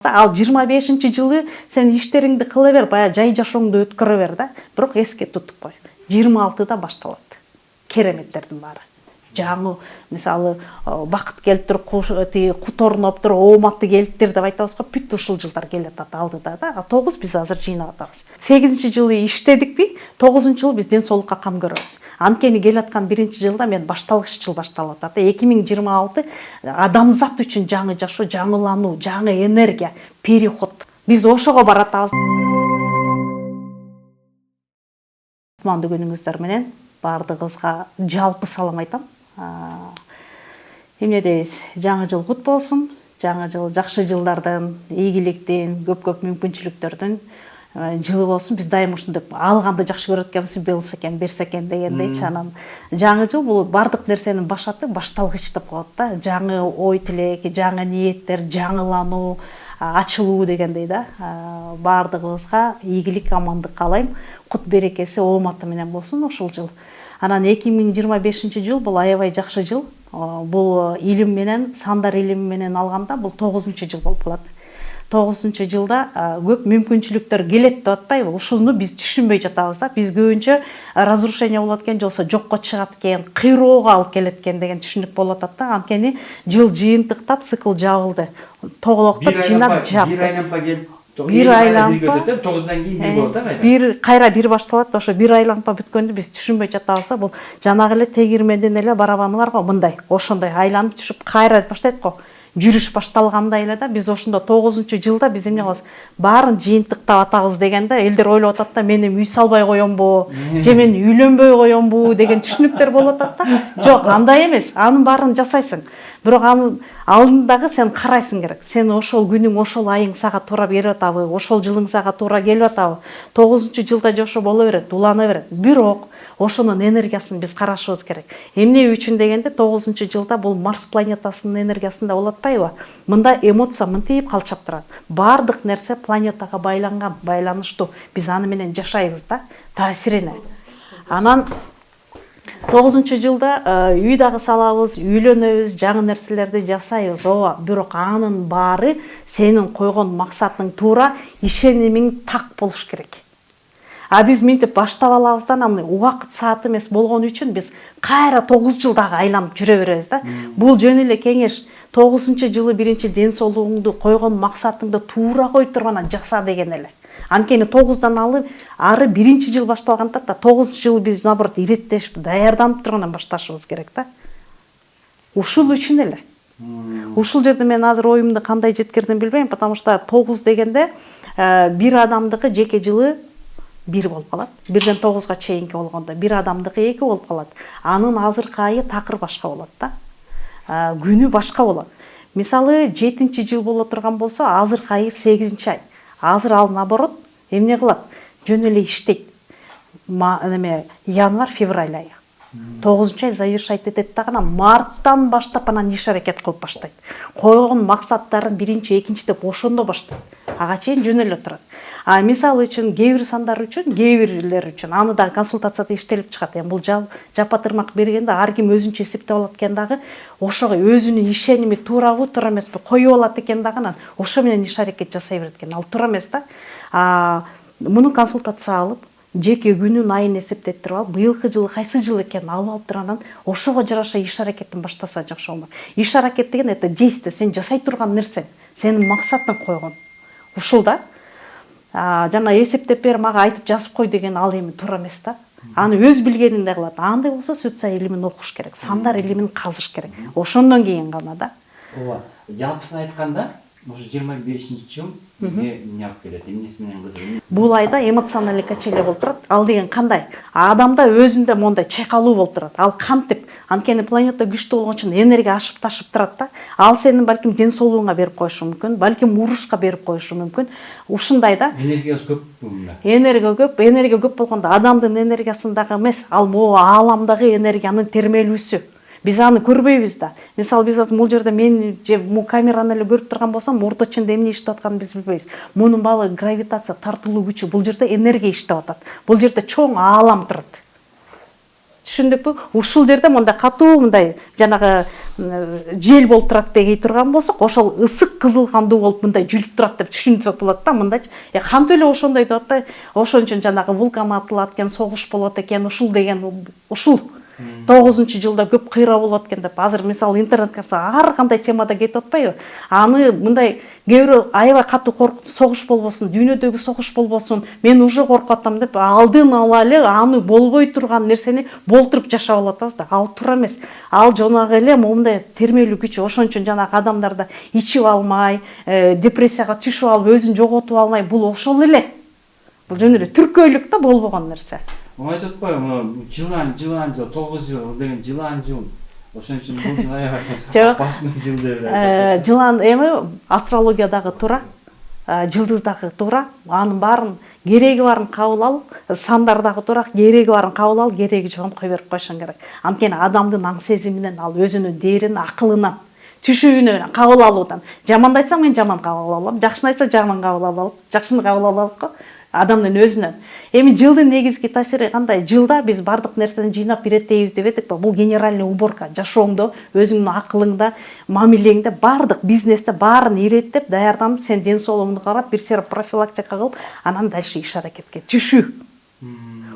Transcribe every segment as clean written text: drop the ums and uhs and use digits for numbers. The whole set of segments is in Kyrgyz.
Ал 25-жылы сен иштериңди кыла бер, бая жай жашооңду өткөрө бер да. Бирок эске тутуп кой. 26-да башталат. Кереметтердин баары. Жаңы, мисалы, бакыт келип туруп, куторноп туруп, ооматы келиптир деп айтабыз го, бүт ушул жылдар келет алдыда да. 9 биз азыр жыйнап атабыз. 8-жылы иштедикпи, 9-жылы биз ден соолукка кам көрөбүз. Анткени келаткан 1-жылда мен башталгыч жыл башталып атат. 2026 адамзат үчүн жаңы жашоо, жаңылануу, жаңы энергия, переход. Биз ошого баратабыз. Кутмандуу күнүңүздөр менен баардыгыбызга жалпы салам айтам. Эмне дейбиз? Жаңы жыл кут болсун. Жаңы жыл жакшы жылдардын, ийгиликтин, көп мүмкүнчүлүктөрдүн жылы болсун. Биз дайым ушунтип алганды жакшы көрөт экенбиз, болсо экен, берсе экен дегендейчи. Анан жаңы жыл бул бардык нерсенин башаты, башталгыч деп коет да. Жаңы ой тилек, жаңы ниеттер, жаңылануу, ачылуу дегендей да. Бардыгыбызга ийгилик, амандык каалайм. Кут берекеси, ооматы менен болсун ушул жыл. Анан 2025-жыл бул аябай жакшы жыл. Бул илим менен, сандар илими менен алганда бул 9-жыл болуп калат. 9-жылда көп мүмкүнчүлүктөр келет деп атпайбы? Ушуну биз түшүнбөй жатабыз да. Биз көбүнчө разрушение болот экен, жолсо жокко чыгат экен, кыйроого алып келет экен деген түшүнүк болуп атат да. Анткени жыл жыйынтыктап, цикл жабылды. Тоголоктоп жыйнап жапты. Бир айланпа 9-дан кийин бир болот да. Бир кайра бир башталат. Ошо бир айланпа бүткөндү биз түшүнбөй жатабыз да. Бул жанагы эле тегирменден эле барабанылар го, мындай, ошондой айланып түшүп кайра баштайт го. Жүрүш башталгандай эле да. Биз ошондо 9-жылда биз эмне кылабыз? Баарын жыйынтыктап атабыз дегенде элдер ойлоп атат да, мен үй салбай коёмбу, же мен үйлөнбөй коёмбу деген түшүнүктөр болуп атат да. Жок, андай эмес. Анын баарын жасайсың. Бирок анын алдындагы сен карайсың керек. Сен ошол күнүң, ошол айың сага туура берип атабы, ошол жылың сага туура келип атабы. 9-жылда жашоо боло берет, улана берет. Бирок ошонун энергиясын биз карашыбыз керек. Эмне үчүн дегенде 9-жылда бул Марс планетасынын энергиясында болуп атпайбы? Мында эмоция мынтип калчап турат. Бардык нерсе планетага байланган, байланыштуу. Биз аны менен жашайбыз да, таасирине. Анан 9-жылда үй дагы салабыз, үйлөнөбүз, жаңы нерселерди жасайбыз. Ооба, бирок анын баары сенин койгон максатың туура, ишенимиң так болуш керек. А биз мынтип баштап алабыздан аны убакыт саат эмес болгон үчүн биз кайра 9 жылдагы айланып жүрө беребиз да. Бул жөн эле кеңеш. 9-жылы биринчи ден соолугуңду, койгон максатыңды туура кой турган жаса деген эле. Анткени 9-дан алып ары 1-жыл башталганда да 9 жыл биз наоборот иреттешип, даярданып тургандан башташыбыз керек да. Ушул үчүн эле. Ушул жерде мен азыр оюмду кандай жеткирдим билбейм, потому что 9 дегенде бир адамдыкы жеке жылы 1 болуп калат. 1ден 9га чейинки болгондо бир адамдыкы 2 болуп калат. Анын азыркы айы такыр башка болот да. Күнү башка болот. Мисалы 7-жыл боло турган болсо, азыркы айы 8-ай. Азыр ал наоборот эмне кылат? Жөн эле иштейт. Январь, февраль айы. 9-ай завершать этет дагы, марттан баштап анан иш аракет кылып баштайт. Койгон максаттарын 1, 2 деп ошондо баштайт. Ага чейин жөн эле турат. Мисалы үчүн кээ бир сандар үчүн, кээ бирлер үчүн аны да консультацияда иштелип чыгат. Бул жапа тырмак бергенде ар ким өзүнчө эсептеп алат экен дагы, ошого өзүнүн ишеними туурабы, туура эмеспи коюп алат экен дагы, анан ошо менен иш аракет жасай берет экен. Ал туура эмес да. Муну консультация алып, жеке күнүн айын эсептеп туруп алып, быйылкы жылы кайсы жыл экенин алып туруп анан ошого жараша иш аракетин баштаса жакшы болмок. Иш аракет деген это действие, сен жасай турган нерсең, сенин максатың койгон. Ушул да. Жана эсептеп бер, мага айтып жазып кой деген ал эми туура эмес да. Аны өз билгениндей кылат. Андай болсо социаль илимин окуш керек, сандар илимин казыш керек. Ошондон кийин гана да. Ооба, жалпысын айтканда, ошо 25-жыл бизге эмне алып келет, эмнеси менен кызык. Бул айда эмоционалдык качеле болуп турат. Ал деген кандай? Адамда өзүндө мондай чайкалуу болуп турат. Ал кантип? Анткени планета күчтүү болгон үчүн энергия ашып ташып турат да. Ал сенин балким ден соолугуңа берип коюшу мүмкүн, балким урушка берип коюшу мүмкүн. Ушундай да. Энергиясы көп мында. Энергия көп болгондо адамдын энергиясындагы эмес, ал могу ааламдагы энергиянын термелүүсү. Биз аны көрбөйбүз да. Мисалы биз азыр бул жерде мен же бул камераны эле көрүп турган болсом, мурдачында эмне иштеп атканын биз билбейбиз. Мунун баары гравитация, тартылуу күчү, бул жерде энергия иштеп атат. Бул жерде чоң аалам турат. түшүндүкпү? Ушул жерде мындай катуу мындай жанагы жел болуп турат дегей турган болсок, ошол ысык кызыл кандуу болуп мындай жүрүп турат деп түшүнсөк болот да. Мындайчы кантип эле ошондой деп атпайбы? Ошон үчүн жанагы вулкан атылат экен, согуш болот экен, ушул деген ушул 9-жылда көп кыйра болот экен деп. Азыр мисалы интернетке карасак ар кандай темада кетип атпайбы? Аны мындай кээ бирөө аябай катуу согуш болбосун, дүйнөдөгү согуш болбосун, мен уже коркуп атам деп алдын ала эле аны болбой турган нерсени болтуруп жашап алып атабыз да. Ал туура эмес. Ал жонагы эле момундай термелүү күч. Ошон үчүн жанагы адамдарда ичип албай, депрессияга түшүп алып, өзүн жоготуп алмай, бул ошол эле. Бул жөн эле түркөйлүк да болбогон нерсе. Айтып атпайбы, жылан жыл 9 жыл деген жылан жыл. Ошон үчүн бул жыл аябай басым жыл деп эле. Жылан эми астрологиядагы туура, жылдыздагы туура, анын баарын кереги баарын кабыл алып, сандардагы туура, кереги баарын кабыл алып, кереги жокун кое берип койшуң керек. Анткени адамдын аң сезиминен, ал өзүнүн дээрин, акылынан, түшүүнөн кабыл алуудан. Жаманды айтсам мен жаман кабыл алам, жакшыны айтса жаман кабыл алам, жакшыны кабыл алам го. Адамдын өзүнөн. Эми жылдын негизги таасири кандай? Жылда биз бардык нерсени жыйнап иреттейбиз деп этикпи? Бул генеральный уборка. Жашооңдо, өзүңдүн акылыңда, мамилеңде, бардык бизнесте баарын иреттеп, даярданып, сен ден соолугуңду карап, бир сер профилактика кылып, анан дальше иш аракетке түшүү.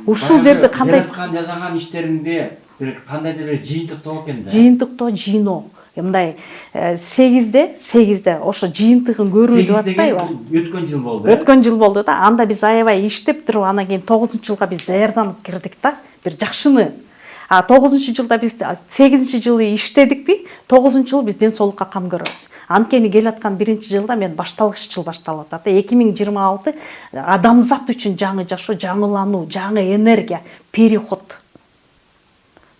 Ушул жерде кандай жасаган иштериңде бир кандайдыр бир жыйынтыктоо экен да. Жыйынтыктоо, жыйноо. Мындай 8-де ошо жыйынтыгын көрүү деп атпайбы? Өткөн жыл болду. Өткөн жыл болду да. Анда биз аябай иштеп туруп, анан кийин 9-жылга биз даярданып кирдик да. Бир жакшыны. 9-жылда биз 8-жылы иштедикпи? 9-жылы биз ден соолукка кам көрөбүз. Анткени келаткан 1-жылда мен башталгыч жыл башталып атат. 2026 адамзат үчүн жаңы жашоо, жаңылануу, жаңы энергия, переход.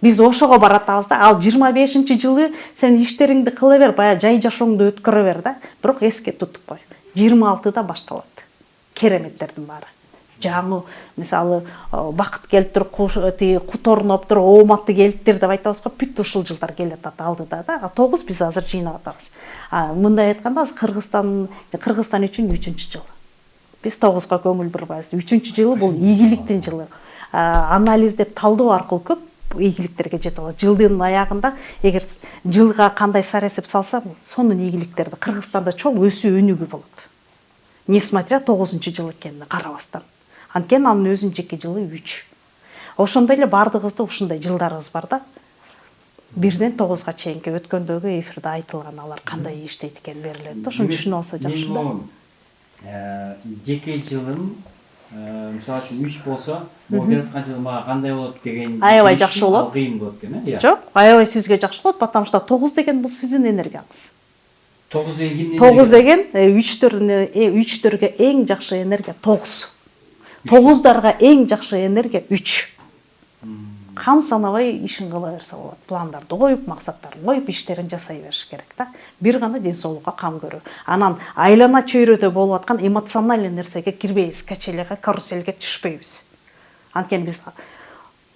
Биз ошого баратабыз да. Ал 25-жылы сен иштериңди кыла бер, бая жай жашооңду өткөрө бер да. Бирок эске тутуп кой. 26-да башталат. Кереметтердин баары. Жаңы, мисалы, бакыт келип туруп, кут орноп туруп, ооматты келиптир деп айтабыз го, бүт ушул жылдар келатат алдыда да. 9 биз азыр жыйнап атабыз. Мындай айтканда, Кыргызстан үчүн 3-жыл. Биз 9га көңүл бурбайбыз. 3-жылы бул ийгиликтин жылы. Анализдеп, талдоо аркылуу көп ийгиликтерге жетип алат. Жылдын аягында эгер жылга кандай саресип салса, сонун ийгиликтерди Кыргызстанда чоң өсүү өнүгүү болот. Несмотря 9-жыл экенине карабастан. Анткени анын өзүнүн жеке жылы 3. Ошондой эле бардыгыбызда ушундай жылдарыбыз бар да. 1-ден 9-га чейинки өткөндөгү эфирде айтылган алар кандай иштейт экен берилет. Ошону түшүнүп алса жакшы да. Жеке жылым мисалы үчүн 3 болсо, бул келаткан жыл мага кандай болот деген аябай жакшы болот. Кыйын болот экен, э? Жок, аябай сизге жакшы болот, потому что 9 деген бул сиздин энергияңыз. 9 деген кимдин? 9 деген 3-төргө эң жакшы энергия 9. 9дарга эң жакшы энергия 3. Кам санабай ишин кыла берсе болот. Пландарды коюп, максаттарын коюп, иштерин жасай бериш керек да. Бир гана ден соолукка кам көрүү. Анан айлана чөйрөдө болуп аткан эмоционалдуу нерсеге кирбейбиз, качелеге, каруселге түшпөйбүз. Анткени биз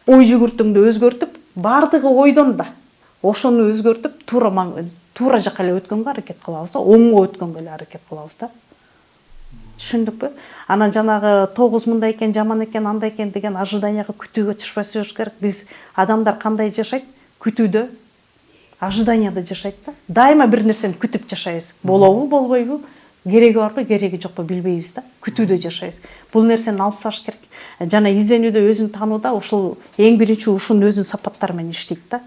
ой жүгүртүңдү өзгөртүп, бардыгы ойдон да. Ошону өзгөртүп, туура жакка эле өткөнгө аракет кылабыз да, оңго өткөнгө эле аракет кылабыз да. Түшүндүкпү? Анан жанагы 9 мындай экен, жаман экен, андай экен деген ожиданияга, күтүүгө түшпөсүбүз керек. Биз адамдар кандай жашайт? Күтүүдө, ожиданияда жашайт да. Дайыма бир нерсени күтүп жашайбыз. Болобу, болбойбу? Кереги барбы, кереги жокпу билбейбиз да. Күтүүдө жашайбыз. Бул нерсени алып тасташ керек. Жана изденүүдө, өзүн таанууда ушул эң биринчи ушунун өзүнүн сапаттары менен иштейт да.